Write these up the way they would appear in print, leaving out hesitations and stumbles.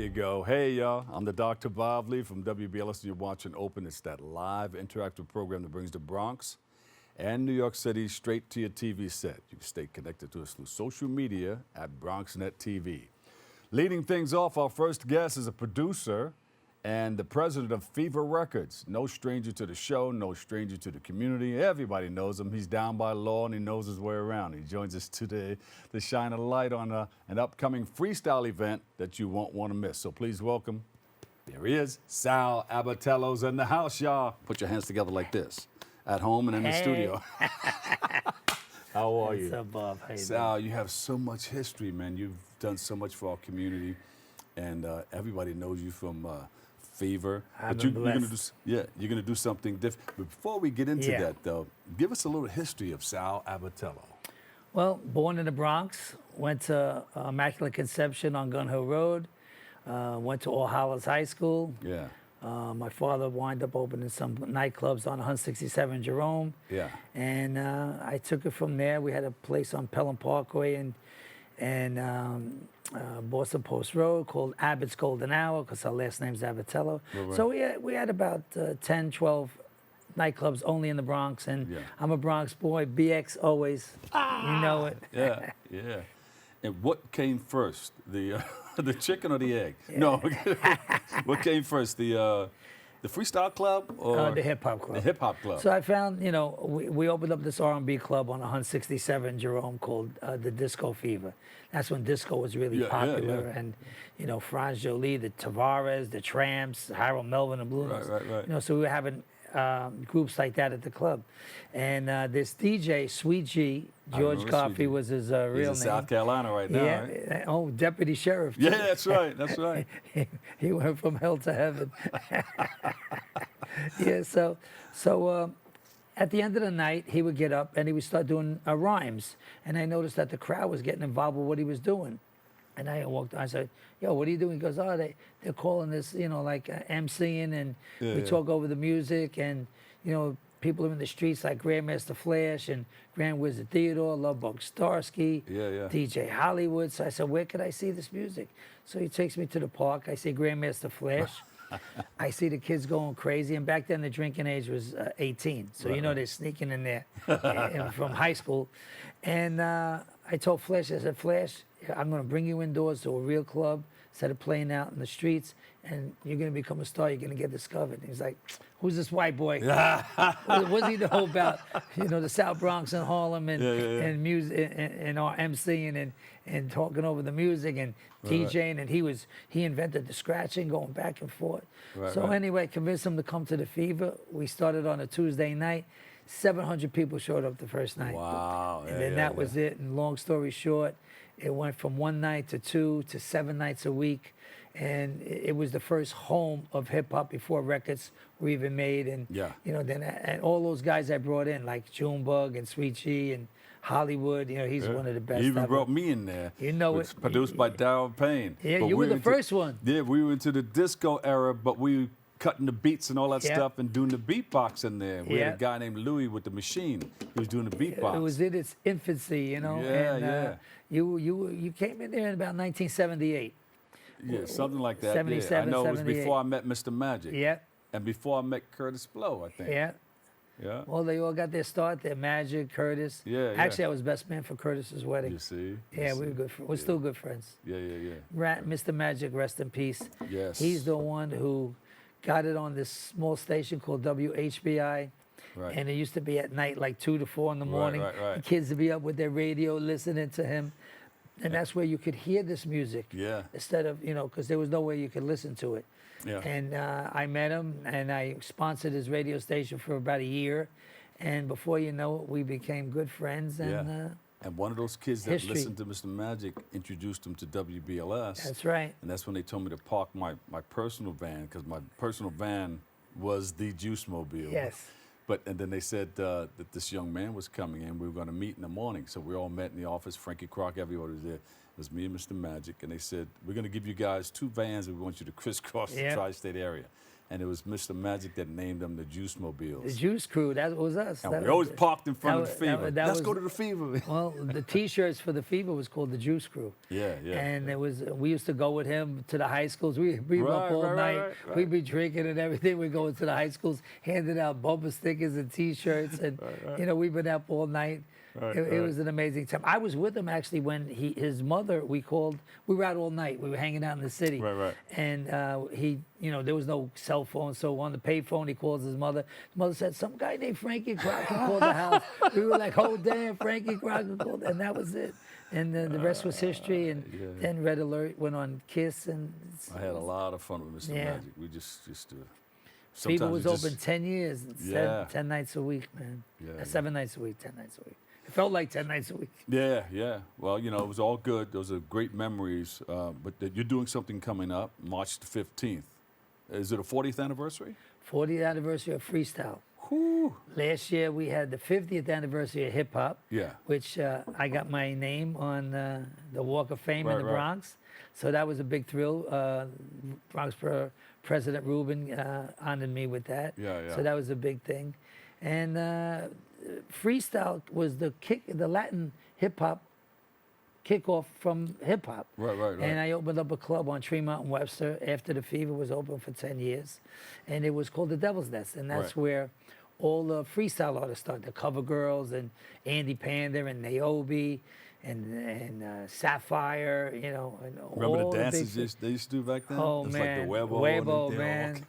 you go. Hey, y'all. I'm the Dr. Bob Lee from WBLS, and you're watching Open. It's that live interactive program that brings the Bronx and New York City straight to your TV set. You can stay connected to us through social media at BronxNet TV. Leading things off, our first guest is a producer and the president of Fever Records. No stranger to the show, no stranger to the community. Everybody knows him. He's down by law and he knows his way around. He joins us today to shine a light on an upcoming freestyle event that you won't want to miss. So please welcome, there he is, Sal Abatiello's in the house, y'all. Put your hands together like this, at home and in the studio. How are you? What's up, Bob? How you Sal, you have so much history, man. You've done so much for our community, and everybody knows you from Fever. But you're gonna do something different. But before we get into that, though, give us a little history of Sal Abatiello. Well, born in the Bronx, went to Immaculate Conception on Gun Hill Road, went to All Hallows High School. Yeah. My father wound up opening some nightclubs on 167 Jerome. Yeah. And I took it from there. We had a place on Pelham Parkway and Boston Post Road called Abbott's Golden Hour because our last name's Abatiello. Right. So we had about 10, 12 nightclubs only in the Bronx, and I'm a Bronx boy. BX always, you know it. Yeah, yeah. And what came first, the chicken or the egg? Yeah. No. What came first, the Freestyle Club or The Hip Hop Club. The Hip Hop Club. So I found, we opened up this R&B club on 167 Jerome called the Disco Fever. That's when disco was really popular, and Franz Jolie, the Tavares, the Tramps, Harold Melvin, and Blue Notes. Right. So we were having groups like that at the club, and this DJ Sweet G, George Coffey was his real name. He's in South Carolina right now. Yeah. Right? Oh, deputy sheriff. Yeah, that's right. That's right. He went from hell to heaven. Yeah. So at the end of the night, he would get up and he would start doing rhymes, and I noticed that the crowd was getting involved with what he was doing. And I walked. I said, "Yo, what are you doing?" He goes, "Oh, they're calling this, like MCing, and we talk over the music, and people are in the streets like Grandmaster Flash and Grand Wizard Theodore, Lovebug Starsky, DJ Hollywood." So I said, "Where could I see this music?" So he takes me to the park. I see Grandmaster Flash. I see the kids going crazy, and back then the drinking age was 18, so they're sneaking in there from high school. And I told Flash, I said, "Flash, I'm going to bring you indoors to a real club instead of playing out in the streets, and you're going to become a star. You're going to get discovered." And he's like, "Who's this white boy? What's he know about the South Bronx and Harlem and music and our MCing and talking over the music and DJing?" And he invented the scratching, going back and forth. Anyway, convinced him to come to the Fever. We started on a Tuesday night. 700 people showed up the first night. Wow. And then that was it. And long story short, it went from one night to 2 to 7 nights a week. And it was the first home of hip hop before records were even made. And and all those guys I brought in, like Junebug and Sweet G and Hollywood, he's one of the best. He even brought me in there. It's produced by Darryl Payne. Yeah, but you were the first one. Yeah, we were into the disco era, but we cutting the beats and all that stuff and doing the beatbox in there. We had a guy named Louis with the machine. He was doing the beatbox. It was in its infancy, You came in there in about 1978. Yeah, something like that. 77, I know 78. It was before I met Mr. Magic. Yeah. And before I met Curtis Blow, I think. Yeah. Yeah. Well, they all got their start there. Magic, Curtis. Yeah. Actually, I was best man for Curtis's wedding. You see? We were good. We're still good friends. Yeah. Mr. Magic, rest in peace. Yes. He's the one who got it on this small station called WHBI. Right. And it used to be at night, like 2 to 4 in the morning. Right. The kids would be up with their radio listening to him. And that's where you could hear this music. Yeah. Instead of, because there was no way you could listen to it. Yeah. And I met him, and I sponsored his radio station for about a year. And before you know it, we became good friends. And and one of those kids that listened to Mr. Magic introduced him to WBLS. That's right. And that's when they told me to park my personal van, because my personal van was the Juice Mobile. Yes. And then they said that this young man was coming in. We were going to meet in the morning. So we all met in the office. Frankie Crock, everybody was there. It was me and Mr. Magic. And they said, "We're going to give you guys 2 vans and we want you to crisscross the tri-state area." and it was Mr. Magic that named them the Juice Mobiles. The Juice Crew, that was us. And That we was always it. parked in front That of the was- Fever. that Let's was- go to the Fever. Well, the T-shirts for the Fever was called the Juice Crew. Yeah, yeah. And it was, we used to go with him to the high schools. We'd be up all Right, night. right. We'd be drinking and everything. We'd go into the high schools, handing out bumper stickers and T-shirts, and you know, we've been up all night. It was an amazing time. I was with him actually when his mother, we were out all night. We were hanging out in the city. Right. And you know, there was no cell phone, so on the payphone he calls his mother. His mother said, some guy named Frankie Crocker called the house. We were like, oh damn, Frankie Crocker called, and that was it. And then the rest was history. And then Red Alert went on Kiss, and I had a lot of fun with Mr. Yeah. Magic. We just Fever sometimes was we just- open 10 years, Yeah. 10 nights a week, man. Yeah, 7 nights a week, 10 nights a week. It felt like 10 nights a week. Yeah. Well, you know, it was all good. Those are great memories. But you're doing something coming up, March the 15th. Is it a 40th anniversary? 40th anniversary of Freestyle. Whew. Last year we had the 50th anniversary of hip hop, Yeah. which I got my name on the Walk of Fame in the Right. Bronx. So that was a big thrill. Bronx President Rubin honored me with that. Yeah. So that was a big thing. And Freestyle was the Latin hip hop kickoff from hip hop. Right. And I opened up a club on Tremont and Webster after the Fever was open for 10 years. And it was called the Devil's Nest. And that's Right. where all the freestyle artists started. The Cover Girls and Andy Panda and Niobe and Sapphire, you know. And Remember all the dances big, they used to do back then? Oh, It was man. like the Webo, Webo, and man.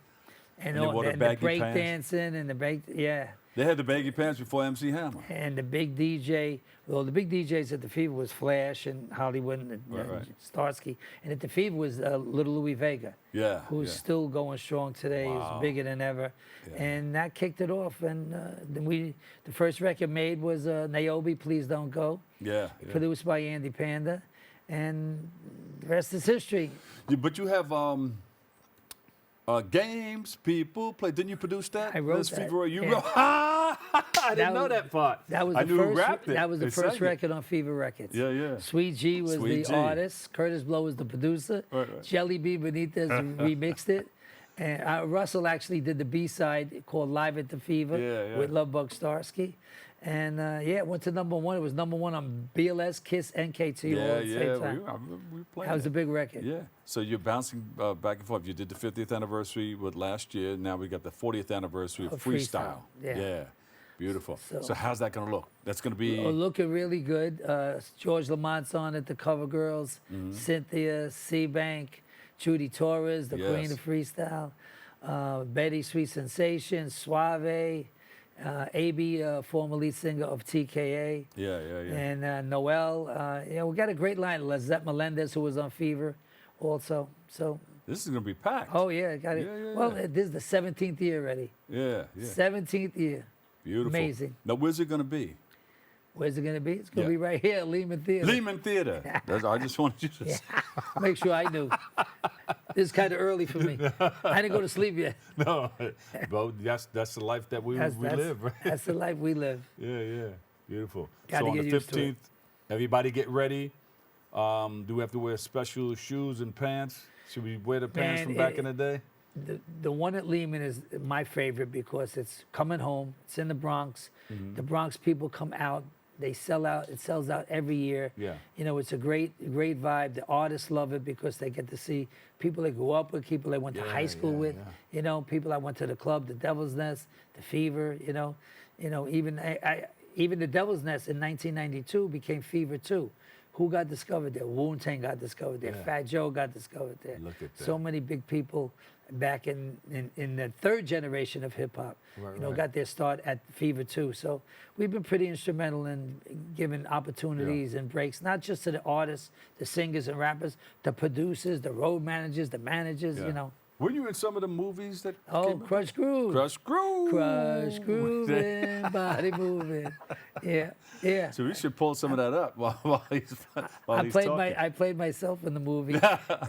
And they all, wore the and the baggy break pants. dancing and the break, yeah. They had the baggy pants before MC Hammer. And the big DJ, well, the big DJs at the Fever was Flash and Hollywood and Right. Starsky. And at the Fever was Little Louis Vega, Yeah. who's still going strong today. Wow. He's bigger than ever. Yeah. And that kicked it off. And then the first record made was Niobe, Please Don't Go, Yeah. produced by Andy Panda. And the rest is history. But you have games people play. Didn't you produce that? I wrote This that, Fever, you yeah. wrote. I didn't know was- that part. That was I the knew who first. rapped it. That was the They first sang it. record on Fever Records. Yeah. Sweet G was Sweet the G. artist. Curtis Blow was the producer. Right. Jelly Bean Benitez remixed it. And Russell actually did the B-side called Live at the Fever Yeah. with Lovebug Starsky. And it went to #1. It was #1 on BLS, Kiss, and KT all at the same time. We were playing That was a big record. Yeah. So you're bouncing back and forth. You did the 50th anniversary with last year. Now we got the 40th anniversary of Of Freestyle. Freestyle, yeah. Beautiful. So- So how's that going to look? That's going to be. Looking really good. George Lamont's on it, the Cover Girls, Cynthia, Seabank, Judy Torres, the Queen Yes. of Freestyle, Betty Sweet Sensation, Suave, AB, former lead singer of TKA, Yeah. and Noel. We got a great line. Lizette Melendez, who was on Fever also. So, This is going to be packed. oh yeah, got it. Yeah. Well, this is the 17th year already. Yeah. 17th year. Beautiful. Amazing. Now, where's it going to be? Where's it going to be? It's going to Yeah. be right here at Lehman Theater. Lehman Theater. I just wanted you to. Make sure I knew. This is kind of early for me. I didn't go to sleep yet. No, but that's the life that we live, right? That's the life we live. Yeah. Beautiful. Gotta so on get the used to it. 15th, everybody get ready. Do we have to wear special shoes and pants? Should we wear the pants Man, from back in the day? The one at Lehman is my favorite because it's coming home. It's in the Bronx. Mm-hmm. The Bronx people come out. They sell out. It sells out every year. Yeah. You know, it's a great vibe. The artists love it because they get to see people they grew up with, people they went to high school with. yeah. You know, people I went to the club, the Devil's Nest, the Fever. You know, even the Devil's Nest in 1992 became Fever too. Who got discovered there? Wu-Tang got discovered there. Yeah. Fat Joe got discovered there. Look at that. So many big people back in the third generation of hip hop, Right. got their start at Fever too. So we've been pretty instrumental in giving opportunities and breaks, not just to the artists, the singers and rappers, the producers, the road managers, the managers. Yeah. You know. Were you in some of the movies that? Oh, came out? Crush Groove. Crush Groove. Crush Grooving, body moving. Yeah. So we should pull some of that up while he's talking. I played myself in the movie,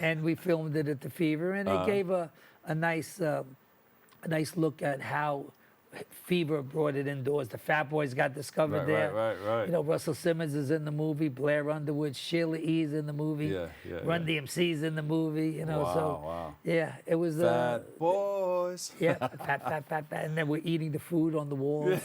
and we filmed it at the Fever, and it gave a nice look at how Fever brought it indoors. The Fat Boys got discovered Right, there. right. You know, Russell Simmons is in the movie. Blair Underwood, Sheila E.'s in the movie. Yeah. Run DMC's in the movie. You know, Wow. yeah, it was. Fat Boys. Yeah, fat, and then we're eating the food on the walls.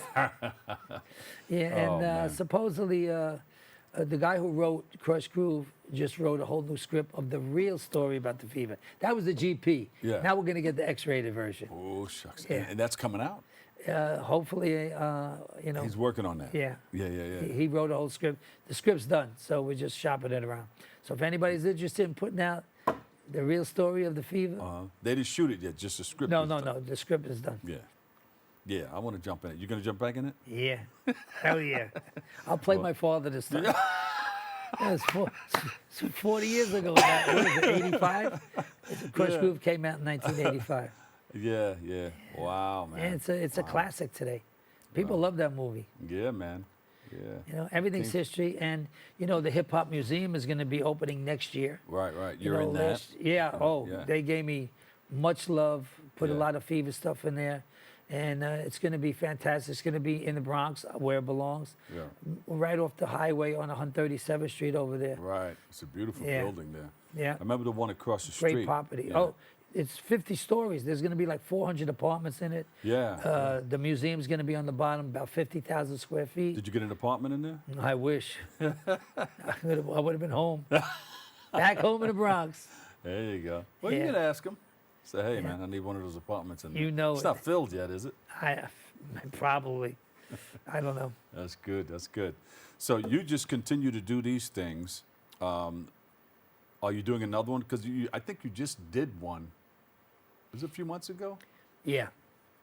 And supposedly, the guy who wrote Crush Groove just wrote a whole new script of the real story about the fever. That was the GP. Yeah. Now we're gonna get the X-rated version. Oh shucks. Yeah. And that's coming out. Hopefully, you know. He's working on that. Yeah. Yeah. He wrote a whole script. The script's done, so we're just shopping it around. So if anybody's interested in putting out the real story of the fever, They didn't shoot it yet, just the script. no, is done. the script is done. Yeah, I want to jump in it. You gonna jump back in it? Yeah, hell yeah. I'll play my father this time. Yeah, it's 40 years ago. Now. What is it, 85? Crush Groove came out in 1985. Yeah. Wow, man. And it's a classic today. People love that movie. Yeah, man. Yeah. You know, everything's history. And, you know, the Hip Hop Museum is going to be opening next year. Right. You You're know, in that. Yeah. Yeah. They gave me much love, put a Yeah. lot of Fever stuff in there. And it's going to be fantastic. It's going to be in the Bronx, where it belongs. Yeah. Right off the highway on 137th Street over there. Right. It's a beautiful Yeah. building there. Yeah. I remember the one across the street. Great property. Yeah. Oh, it's 50 stories. There's going to be like 400 apartments in it. Yeah. The museum's going to be on the bottom, about 50,000 square feet. Did you get an apartment in there? I wish. I would have been home. Back home in the Bronx. There you go. Well, Yeah. you can ask him. Say, hey, man, I need one of those apartments in there. You know it's it. not filled yet, is it? Probably. I don't know. That's good. That's good. So you just continue to do these things. Are you doing another one? Because I think you just did one. Was it a few months ago? Yeah.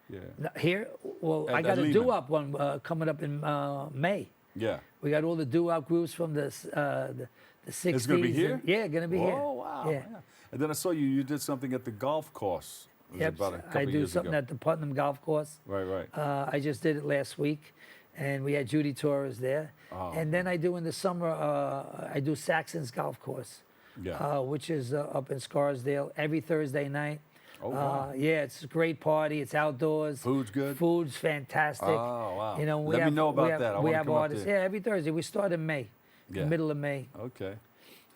Yeah. Here, well, I At got a Lehman. doo-wop one coming up in May. Yeah. We got all the doo-wop groups from the 60s. It's going to be here? Yeah, going to be here. Oh, wow. Yeah. And then I saw you did something at the golf course. It was Yep, about a couple I do years something ago. at the Putnam Golf Course. Right. I just did it last week, and we had Judy Torres there. Oh. And then I do in the summer, I do Saxon's Golf Course, Yeah. which is up in Scarsdale every Thursday night. Oh, wow. Yeah, it's a great party. It's outdoors. Food's good? Food's fantastic. Oh, wow. You know, Let me know about we have, that. I we wanna have come up artists. there. Yeah, every Thursday. We start in May, Yeah. the middle of May. Okay.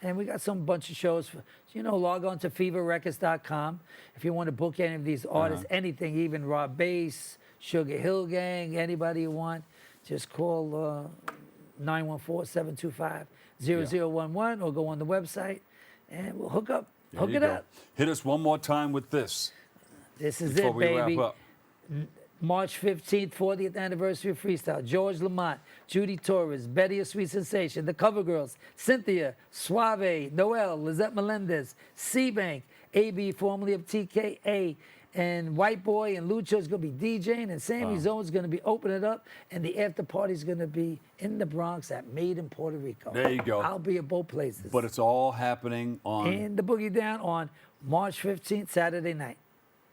And we got some bunch of shows. You know, log on to feverrecords.com if you want to book any of these artists, anything, even Rob Bass, Sugar Hill Gang, anybody you want. Just call 914-725-0011 or go on the website and we'll hook up. There Hook you it go. up. Hit us one more time with this This is before it, we baby. wrap up. March 15th, 40th anniversary of Freestyle. George Lamont, Judy Torres, Betty a Sweet Sensation, The Cover Girls, Cynthia, Suave, Noel, Lizette Melendez, C-Bank, AB, formerly of TKA, and White Boy and Lucho's going to be DJing, and Sammy Zone's going to be opening it up, and the after party's going to be in the Bronx at Made in Puerto Rico. There you go. I'll be at both places. But it's all happening and the Boogie Down on March 15th, Saturday night,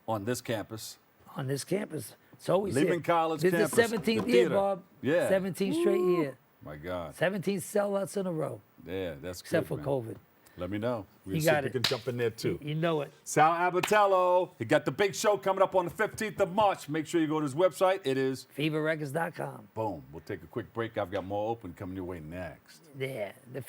on this campus. on this campus. It's always Lehman here. College this campus, is the the 17th year, theater. Bob. Yeah. 17 straight year. My God. 17 sellouts in a row, Yeah, that's except good, for man. COVID. Let me know. We'll You see got if we it. can jump in there too. You know it. Sal Abatiello. He got the big show coming up on the 15th of March. Make sure you go to his website. It is Feverrecords.com. boom. We'll take a quick break. I've got more open coming your way next. Yeah. The